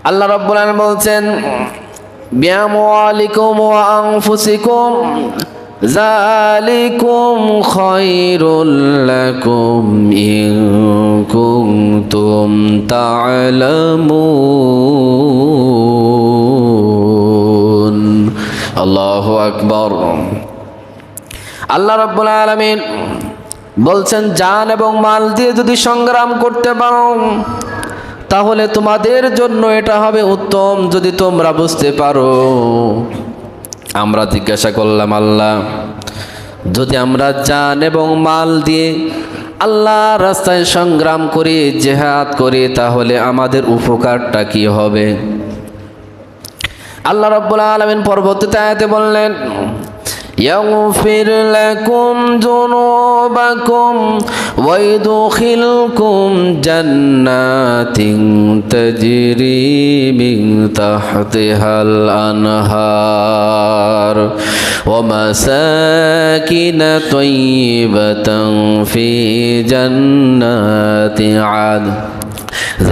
আল্লাহ রাব্বুল আলামিন বলছেন বিআমওয়ালিকুম ওয়া আনফুসিকুম যালিকুম খায়রুল লাকুম ইন কুনতুম তা'লামুন। আল্লাহু আকবার। আল্লাহ রাব্বুল আলামিন বলছেন জান এবং মাল দিয়ে যদি সংগ্রাম করতে পারো তাহলে তোমাদের জন্য এটা হবে উত্তম, যদি তোমরা বুঝতে পারো। আমরা জিজ্ঞাসা করলাম, আল্লাহ যদি আমরা জান এবং মাল দিয়ে আল্লাহর রাস্তায় সংগ্রাম করি, জিহাদ করি, তাহলে আমাদের উপকারটা কি হবে? আল্লাহ রাব্বুল আলামিন পরবর্তী আয়াতে বললেন يغفر لكم ذنوبكم ويدخلكم جنات تجري من تحتها الأنهار ومساكن طيبة في جنات عدن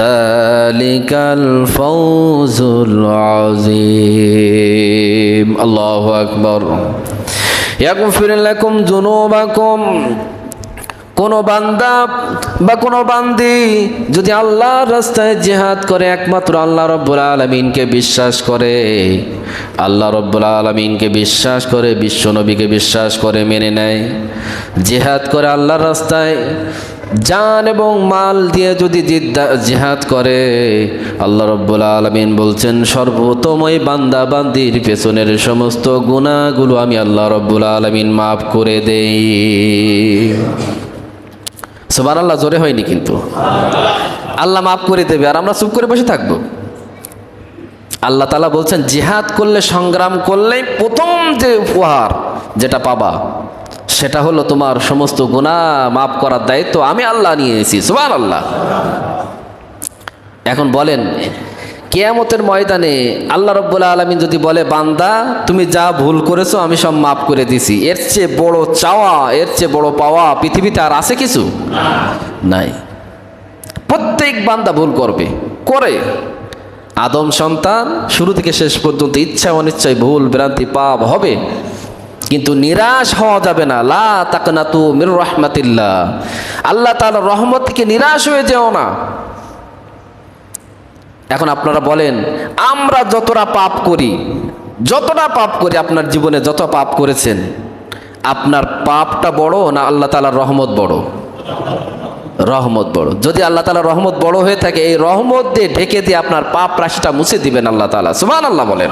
ذلك الفوز العظيم। الله أكبر। ইয়াগফির লাকুম যুনুবাকুম, কোন বান্দা বা কোন বান্দি যদি আল্লাহর রাস্তায় জিহাদ করে, একমাত্র আল্লাহ রাব্বুল আলামিনকে বিশ্বাস করে, আল্লাহ রাব্বুল আলামিনকে বিশ্বাস করে, বিশ্ব নবীকে বিশ্বাস করে, মেনে নেয়, জিহাদ করে আল্লাহর রাস্তায় জান এবং মাল দিয়ে যদি জিহাদ করে, আল্লাহ রাব্বুল আলামিন বলছেন সর্বপ্রথম ওই বান্দা বান্দির পেছনের সমস্ত গুনাহগুলো আমি আল্লাহ রাব্বুল আলামিন মাফ করে দেই। সুবহানাল্লাহ, জোরে হয়নি কিন্তু। আল্লাহ মাফ করে দেবে আর আমরা চুপ করে বসে থাকবো? আল্লাহ তাআলা বলছেন জিহাদ করলে, সংগ্রাম করলে প্রথম যে উপহার যেটা পাবা সেটা হলো তোমার সমস্ত গুনাহ মাফ করার দায়িত্ব আমি আল্লাহ নিয়েছি। সুবহানাল্লাহ। এখন বলেন, কিয়ামতের ময়দানে আল্লাহ রাব্বুল আলামিন যদি বলে বান্দা তুমি যা ভুল করেছো আমি সব মাফ করে দিছি, এর চেয়ে বড় চাওয়া, এর চেয়ে বড় পাওয়া পৃথিবীতে আর আছে কিছু? নাই। প্রত্যেক বান্দা ভুল করবে, করে। আদম সন্তান শুরু থেকে শেষ পর্যন্ত ইচ্ছা অনিচ্ছায় ভুল ভ্রান্তি পাপ হবে, কিন্তু নিরাশ হওয়া যাবে না। লা তাকনাতু মির রাহমাতিল্লাহ, আল্লাহ তাআলার রহমত থেকে নিরাশ হয়ে যেও না। এখন আপনারা বলেন, আমরা যতটা পাপ করি, আপনার জীবনে যত পাপ করেছেন, আপনার পাপটা বড় না আল্লাহ তাআলার রহমত বড়? রহমত বড়। যদি আল্লাহ তাআলার রহমত বড় হয়ে থাকে, এই রহমত দিয়ে ঢেকে দিয়ে আপনার পাপ রাশিটা মুছে দিবেন আল্লাহ তাআলা। সুবহানাল্লাহ বলেন।